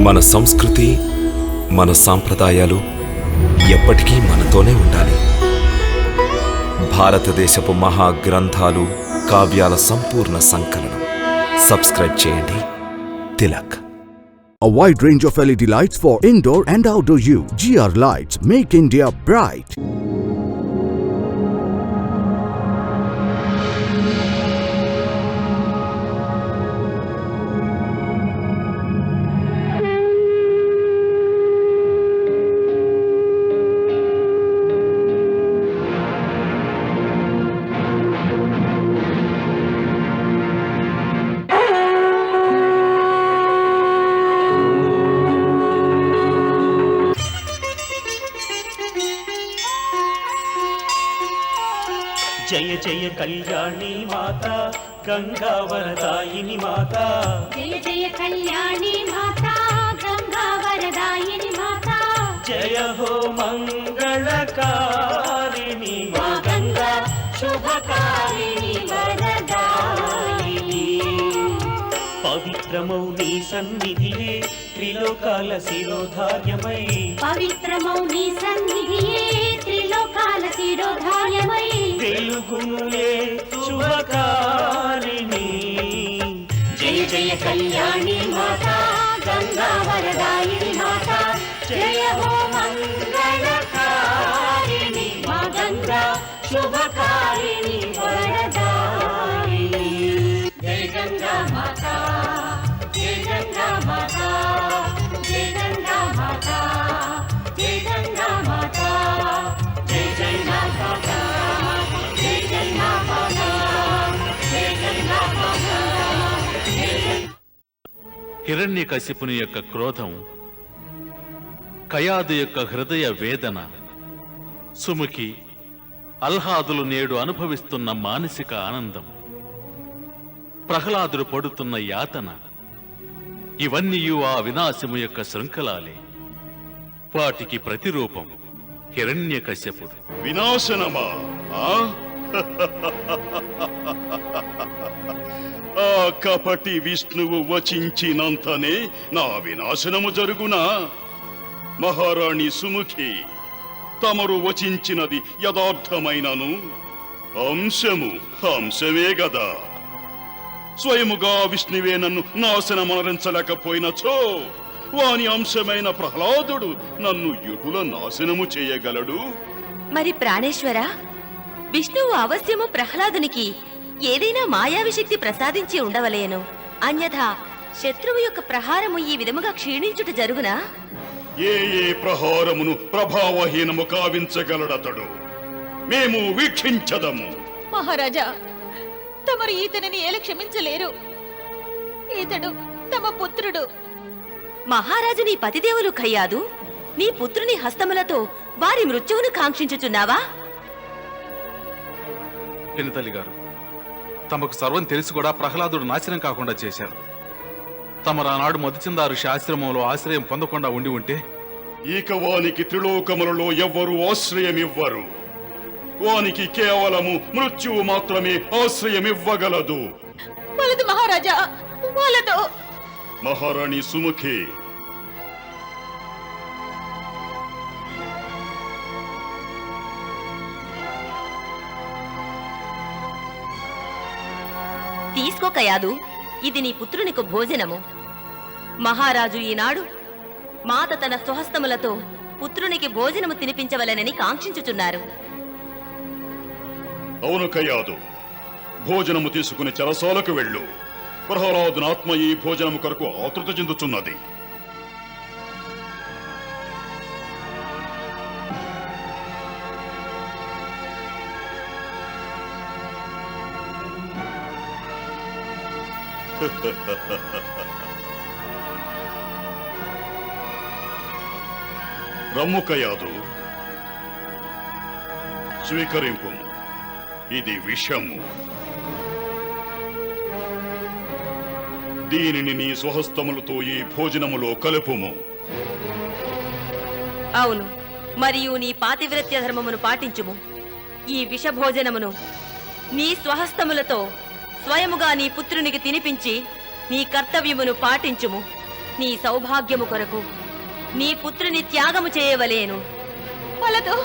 మన సంస్కృతి, మన సాంప్రదాయాలు ఎప్పటికీ మనతోనే ఉండాలి. భారతదేశపు మహా గ్రంథాలు, కావ్యాల సంపూర్ణ సంకలనం. సబ్స్క్రైబ్ చేయండి. Tilak. A wide range of LED lights for indoor and outdoor use. GR Lights make India bright. జయ జయ కళ్యాణి మాత గంగావరదాయిని మాత. జయ జయ కళ్యాణి మాత గంగావరదాయిని మాత. జయ హో మంగళకారిణి మా గంగా శుభకారిణి వరదాయిని. పవిత్రమౌ నీ సన్నిధియే త్రిలోకాల శిరోధార్యమై. పవిత్రమౌ నీ సన్నిధియే త్రిలోకాల శిరోధార్యమై. వెలుగునులే శుభకారిణి. జయ జయ కళ్యాణి మాత గంగావరదాయిని మాత. జయ హో మంగళకారిణి మా గంగా శుభకారిణి వరదాయిని. జయ గంగా మాత, జయ గంగా మాత, జయ గంగా మాత, జయ గంగా మాత, జయ జయ మాత, జయ జయ మాత, జయ గంగా మాత. హిరణ్యకశిపుని యొక్క క్రోధం, కయాదు యొక్క హృదయ వేదన, సుముఖి అల్హాదులు నేడు అనుభవిస్తున్న మానసిక ఆనందం, ప్రహ్లాదుడు పడుతున్న యాతన, ఇవన్నీ ఆ వినాశము యొక్క శృంఖలాలే. వాటికి ప్రతిరూపం హిరణ్యకశ్యపుడు. వినాశనమా? ఆ కపటి విష్ణువు వచించినంతనే నా వినాశనము జరుగునా? మహారాణి సుముఖి, తమరు వచించినది యథార్థమైనను హంసమే గదా. స్వయముగా విష్ణువే నన్ను నాశనమరించలేకపోయినచో వాని అంశమైన ప్రహ్లాదుడు నన్ను ఎటుల నాశనము చేయగలడు? మరి ప్రాణేశ్వర, విష్ణువు అవశ్యము ప్రహ్లాదునికి ఏదైనా మాయావి శక్తి ప్రసాదించి ఉండవలేను. అన్యథా శత్రువు యొక్క ప్రహారము ఈ విధముగా క్షీణించుట జరుగునా? ఏ ప్రహారమును ప్రభావహీనము కావించగలడతడు? మేము వీక్షించదము. మహారాజా, తమరు ఈతనిని ఎలా క్షమించలేరు? ఈతడు తమ పుత్రుడు. మహారాజు నీ పతిదేవులు కయ్యాదు, నీ పుత్రుని హస్తములతో వారి మృత్యువును కాంక్షించుచున్నావా? పినతల్లి గారు, తమకు సర్వం తెలిసి కూడా ప్రహ్లాదుడు నాశనం కాకుండా చేశారు. తమరానాడు మధుచందారు ఆశ్రమంలో ఆశ్రయం పొందకుండా ఉండి ఉంటే ఇక వానికి త్రిలోకములలో ఎవ్వరూ ఆశ్రయమివ్వరు. వానికి కేవలము మృత్యువు మాత్రమే ఆశ్రయమివ్వగలదు. వలదు మహారాజా, వలదు. మహారాణి సుముఖి, తీసుకోకయాదు, ఇది నీ పుత్రునికి భోజనము. మహారాజు ఈనాడు మాత తన స్వహస్తములతో పుత్రునికి భోజనము తినిపించవలనని కాంక్షించుచున్నారు. అవును కయ్యాదు, భోజనము తీసుకుని చెరసాలకు వెళ్ళు. ప్రహ్లాదుని ఆత్మ ఈ భోజనము కొరకు ఆతృత చెందుతున్నది. రమ్ము కయ్యాదు, స్వీకరింపు. ఇది విషము. దీనిని నీ స్వహస్తములతో ఈ భోజనములో కలుపుము. అవును, మరియు నీ పాతివ్రత్య ధర్మమును పాటించుము. ఈ విషభోజనమును నీ స్వహస్తములతో స్వయముగా నీ పుత్రునికి తినిపించి నీ కర్తవ్యమును పాటించుము. నీ సౌభాగ్యము కొరకు నీ పుత్రుని త్యాగము చేయవలేను. వలదు.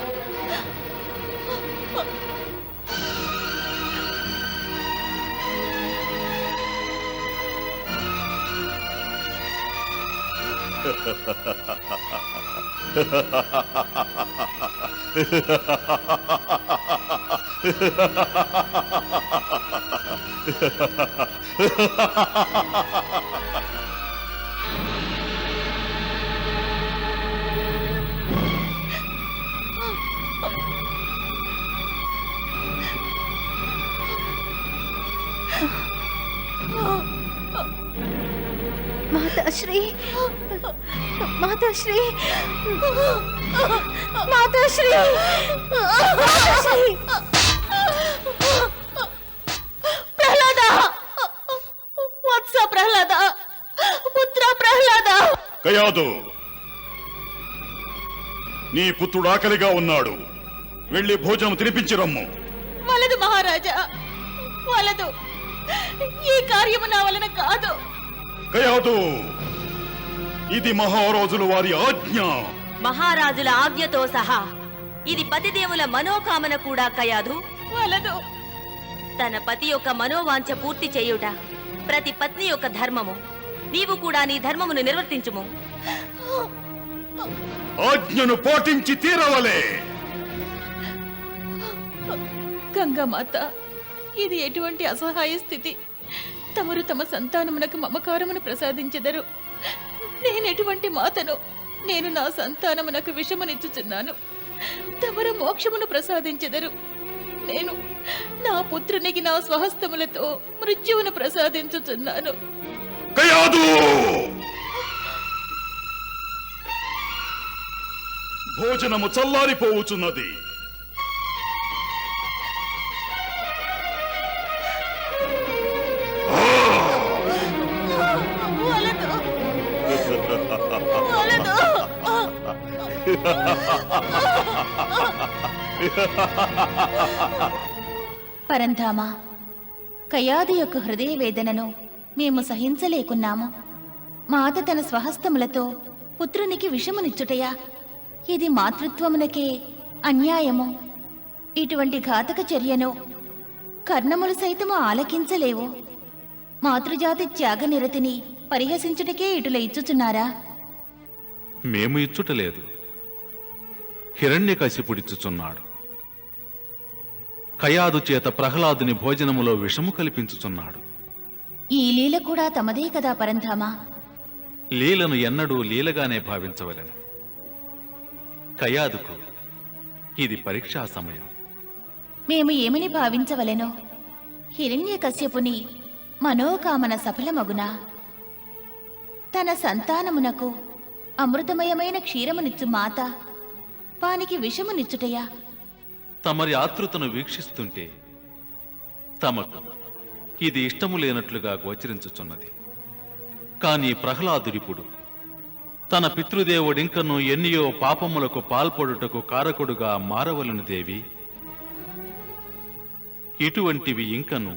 మాతాశ్రీ, మాతాశ్రీ, మాతాశ్రీ, ప్రహ్లాద, వత్స ప్రహ్లాద, పుత్ర ప్రహ్లాద. కయాదు, నీ పుత్రుడు ఆకలిగా ఉన్నాడు. వెళ్ళి భోజనం తినిపించి రమ్ము. వలదు మహారాజా, వలదు. ఈ కార్యము నా వలన కాదు. కయాదు, ఇది మహారాజుల వారి ఆజ్ఞ. మహారాజుల ఆజ్ఞతో సహా ఇది పతిదేవుల మనోకామన కూడా కయాదు. వలదు. తన పతి యొక్క మనోవాంఛ పూర్తి చేయుట ప్రతి పత్ని యొక్క ధర్మము. నీవు కూడా నీ ధర్మమును నిర్వర్తించుము. ఆజ్ఞను పాటించి తీరవలే. గంగామాత, ఇది ఎటువంటి అసహాయ స్థితి. తమరు తమ సంతానమునకు మమకారమును ప్రసాదించెదరు. నేనెటువంటి మాతను? నేను నా సంతానమునకు విషమునిచ్చుచున్నాను. తమరు మోక్షమును ప్రసాదించెదరు. నేను నా పుత్రునికి నా స్వహస్తములతో మృత్యువును ప్రసాదించుచున్నాను. కయాదు, భోజనము చల్లారిపోవుచున్నది. వలదు, వలదు. పరంధామ, కయాదు యొక్క హృదయ వేదనను మేము సహించలేకున్నాము. మాత తన స్వహస్తములతో పుత్రునికి విషమునిచ్చుటయా? ఇది మాతృత్వమునకే అన్యాయము. ఇటువంటి ఘాతక చర్యను కర్ణములు సైతము ఆలకించలేవు. మాతృజాతి త్యాగ నిరతిని పరిహసించుటకే ఇటుల ఇచ్చుచున్నారా? మేము ఇచ్చుటలేదు, హిరణ్యకశిపుడిచ్చుచున్నాడు. కయాదు చేత ప్రహ్లాదుని భోజనములో విషము కల్పించుచున్నాడు. ఈ లీల కూడా తమదే కదా పరంధామ? లీలను ఎన్నడూ లీలగానే భావించవలెను. కయాదుకు ఇది పరీక్షా సమయం. మేము ఏమని భావించవలెనో? హిరణ్యకశ్యపుని మనోకామన సఫలమగునా? తన సంతానమునకు అమృతమయమైన క్షీరమునిచ్చు మాత వానికి విషమునిచ్చుటయా? తమరి ఆతృతను వీక్షిస్తుంటే తమకు ఇది ఇష్టము లేనట్లుగా గోచరించుచున్నది. కాని ప్రహ్లాదుడిప్పుడు తన పితృదేవుడింకను ఎన్నియో పాపములకు పాల్పడుటకు కారకుడుగా మారవలను దేవి. ఇటువంటివి ఇంకను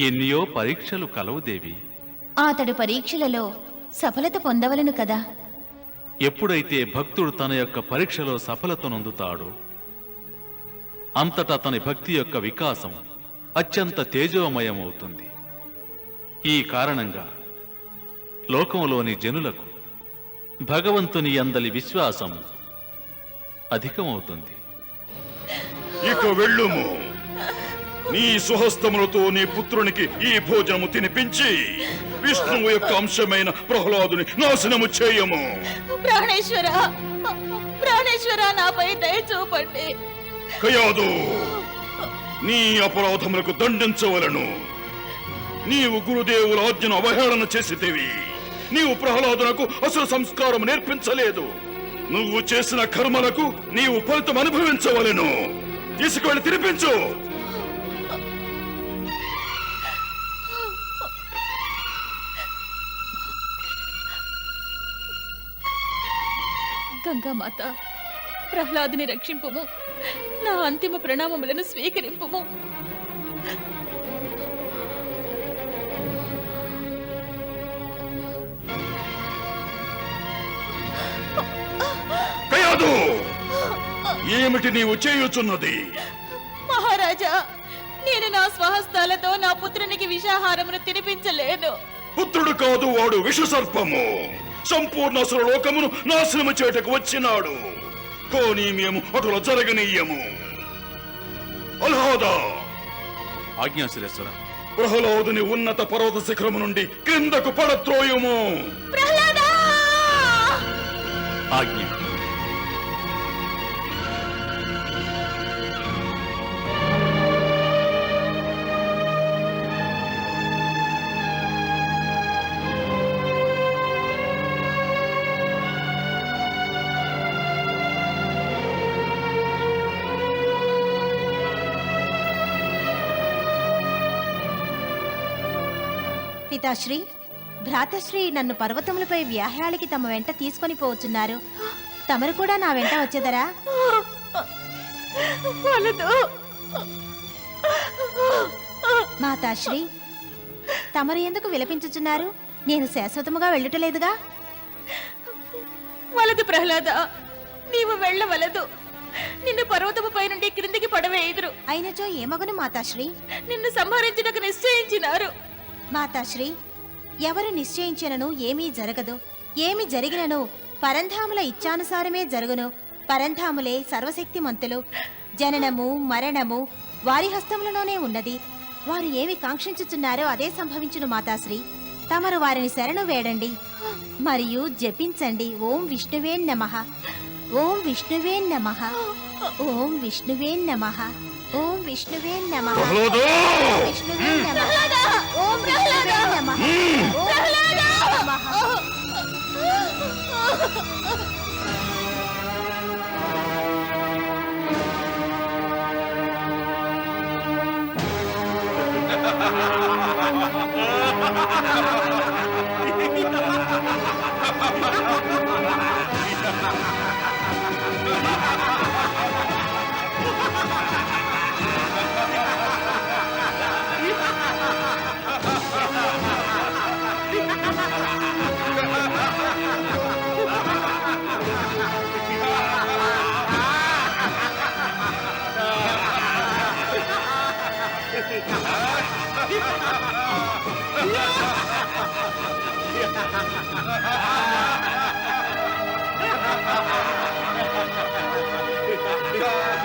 ఎన్నియో పరీక్షలు కలవు దేవి. అతడు పరీక్షలలో సఫలత పొందవలను కదా? ఎప్పుడైతే భక్తుడు తన యొక్క పరీక్షలో సఫలత నొందుతాడో అంతటా అతని భక్తి యొక్క వికాసం అత్యంత తేజోమయమవుతుంది. ఈ కారణంగా లోకంలోని జనులకు భగవంతుని యందలి విశ్వాసం అధికమవుతుంది. ఇక వెళ్ళుము. నీ సుహస్తములతో నీ పుత్రునికి ఈ భోజనము తినిపించి విష్ణువు యొక్క అంశమైన ప్రహ్లాదుని నాశనము చేయము. ప్రాణేశ్వర, ప్రాణేశ్వర, నాపై దయ చూపండి. కయాదు, నీ అపరాధములకు దండించవలను. నీవు గురుదేవుల ఆజ్ఞను అవహేళన చేసితివి. నీవు ప్రహ్లాదునకు అసలు సంస్కారం నేర్పించలేదు. నువ్వు చేసిన కర్మలకు నీవు ఫలితం అనుభవించవలెను. తీసుకువెళ్ళి తినిపించు. గంగామాత, ప్రహ్లాదుని రక్షింపుము. నా అంతిమ ప్రణామములను స్వీకరింపుము. ఏమిటి నీవు చేయుచున్నది? మహారాజా, నేను నా స్వహస్తాలతో నా పుత్రునికి విషాహారమును తినిపించలేను. పుత్రుడు కాదు, వాడు విషసర్పము. సంపూర్ణ లోకమును నాశనము చేయటకు వచ్చినాడు. కానీ మేము అటుల జరగనీయము. అల్హాదా, ఆజ్ఞాశిరేశ్వర. ప్రహ్లాదుని ఉన్నత పర్వత శిఖరము నుండి క్రిందకు పడత్రోయుము. ప్రహ్లాదా! ఆజ్ఞ. పితాశ్రీ, భ్రాతశ్రీ నన్ను పర్వతములపై వ్యాహ్యాలకి తమ వెంట తీసుకొని పోవచ్చున్నారు. తమరు కూడా నా వెంట వచ్చేదరా? మాతాశ్రీ, తమరు ఎందుకు విలపించుచున్నారు? నేను శాశ్వతముగా వెళ్ళటలేదుగా. వలదు ప్రహ్లాద, నీవు వెళ్ళవలదు. నిన్ను పర్వతముపై నుండి క్రిందికి పడవేయుదురు. అయినచో ఏమగును మాతాశ్రీ? నిన్ను సంహరించుటకు నిశ్చయించినారు. మాతాశ్రీ, ఎవరు నిశ్చయించినను ఏమీ జరగదు. ఏమి జరిగినను పరంధాముల ఇచ్ఛానుసారమే జరుగును. పరంధాములే సర్వశక్తిమంతులు. జననము మరణము వారి హస్తములలోనే ఉన్నది. వారు ఏమి కాంక్షించుచున్నారో అదే సంభవించును మాతాశ్రీ. తమరు వారిని శరణు వేడండి మరియు జపించండి. ఓం విష్ణువే నమః, ఓం విష్ణువే నమః, ఓం విష్ణువే నమః, ఓం విష్ణువే నమః, ఓం విష్ణువే నమః, ఓం విష్ణువే నమః, ఓం విష్ణువే నమః.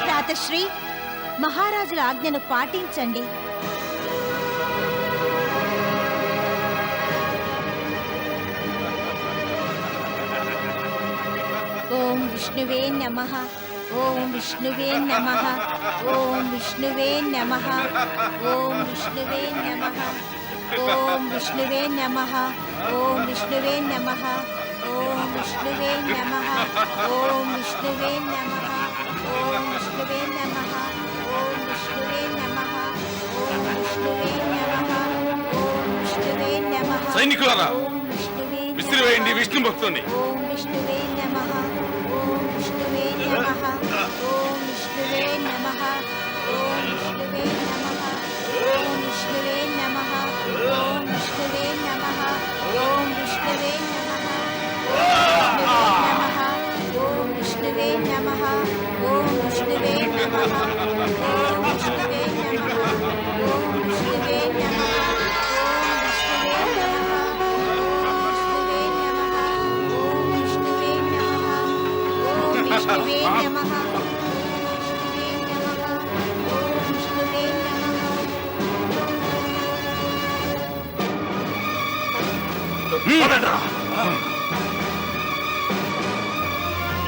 భ్రాతశ్రీ, మహారాజుల ఆజ్ఞను పాటించండి. ఓం విష్ణువే నమః, ఓం విష్ణువే నమః, ఓం విష్ణువే నమః, ఓం విష్ణువే నమః, ఓం విష్ణువే నమః, ఓం విష్ణువే నమః, ఓం విష్ణువే నమః, ఓం విష్ణువే నమః, ఓం విష్ణువే నమః, ఓం విష్ణువే నమః, ఓం విష్ణువే నమః, ఓం విష్ణువే నమః. సైనికులారా, ఓం విష్ణువే నమః. విసిరివేయండి విష్ణు భక్తుని. ఓం విష్ణువే నమః, ఓం విష్ణువే నమః, ఓం విష్ణువే నమః, ఓం విష్ణువే నమః, ఓం విష్ణువే నమః, ఓం విష్ణువే నమః, ఓం విష్ణువే నమః, ఓం విష్ణువే నమః, ఓం విష్ణువే నమః, ఓం విష్ణువే నమః, ఓం విష్ణువే నమః, ఓం విష్ణువే నమః, ఓం విష్ణువే నమః, ఓం విష్ణువే నమః, ఓం విష్ణువే నమః.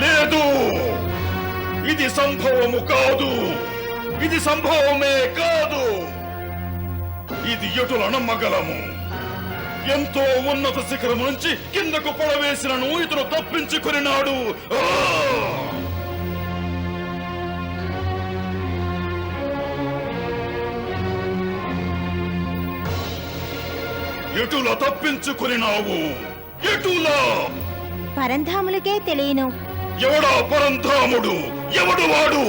లేదు, ఇది సంభవము కాదు. ఇది సంభవమే కాదు. ఇది ఎటుల నమ్మగలము? ఎంతో ఉన్నత శిఖరం నుంచి కిందకు పడవేసినను ఇతను తప్పించుకున్నాడు. ఎటుల తప్పించుకున్నావు? ఎటులా? పరంధాములకే తెలియను. ఎవడా పరంధాముడు? ఎవడు వాడు?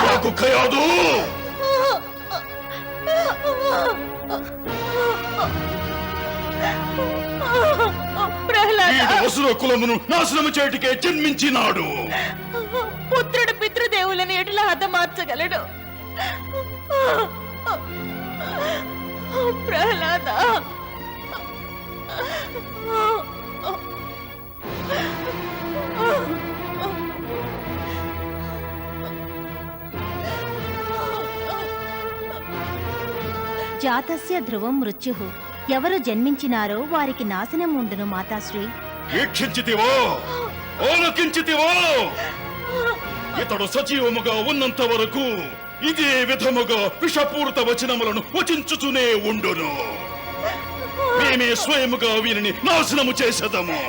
నాకు ఖయాదు. వీడు అసుర కులమును నాశనము చేయటికే జన్మించినాడు. పుత్రుడు పితృదేవులను ఎట్లా హతమార్చగలడు? ప్రహ్లాద, జాతస్య ధ్రువం మృత్యుః. ఎవరు జన్మించినారో వారికి నాశనం ఉండును మాతాశ్రీ. వీక్షించితివో, ఆలకించితివో. ఇతడు సజీవముగా ఉన్నంత వరకు ఇదే విధముగా విషపూరిత వచనములను వచించుతూనే ఉండును. మేమే స్వయముగా వీరిని నాశనము చేసేదము.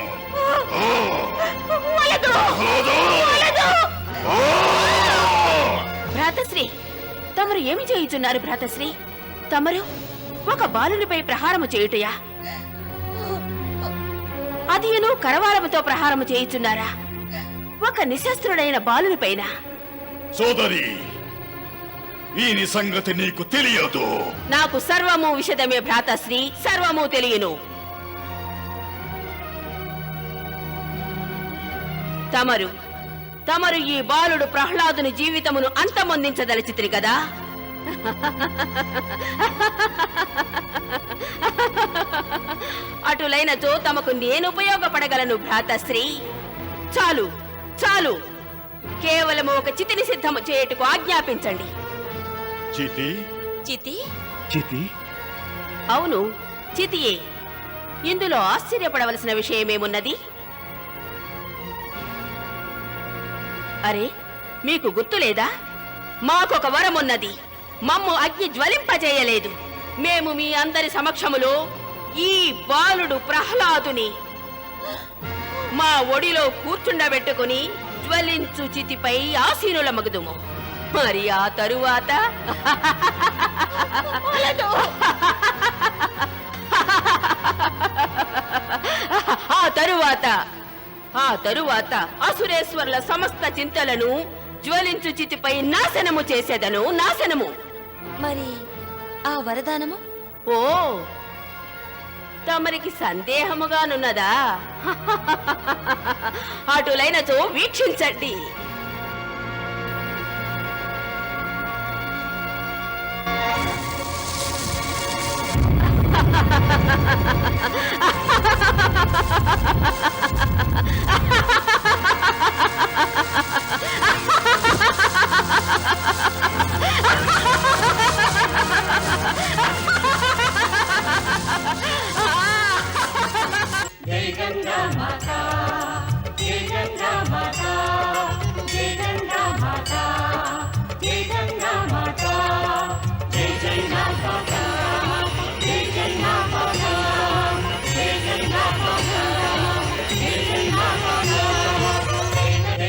భ్రాతశ్రీ, తమరు ఏమి చేయుచున్నారు భ్రాతశ్రీ? తమరు ఒక బాలునిపై ప్రహారము చేయుటయా? అదియును కరవాలముతో ప్రహారము చేయుచున్నారా? ఒక నిశస్త్రుడైన బాలునిపైన? సోదరి, వీని సంగతి నీకు తెలియదు. నాకు సర్వము విషదమే భ్రాతశ్రీ, సర్వము తెలియను. తమరు ఈ బాలుడు ప్రహ్లాదుని జీవితమును అంతమొందించదలచితిరి కదా? అటులైనచో తమకు నేను ఉపయోగపడగలను భ్రాతశ్రీ. చాలు చాలు, కేవలము ఒక చితిని సిద్ధము చేయుటకు ఆజ్ఞాపించండి. చితి? చితి? చితి? అవును, చితియే. ఇందులో ఆశ్చర్యపడవలసిన విషయమేమున్నది? అరే, మీకు గుర్తులేదా? మాకొక వరమున్నది. మమ్ము అగ్ని జ్వలింపజేయలేదు. మేము మీ అందరి సమక్షములో ఈ బాలుడు ప్రహ్లాదుని మా ఒడిలో కూర్చుండబెట్టుకుని జ్వలించు చితిపై ఆసీనులమగుదుము. మరి ఆ తరువాత ఆ తరువాత అసురేశ్వర్ల సమస్త చింతలను జ్వలించు చితిపై నాశనము చేసేదను. నాశనము. మరి ఆ వరదానము? ఓ, తమరికి సందేహముగానున్నదా? అటులైనచో వీక్షించండి. జై గంగా మాతా.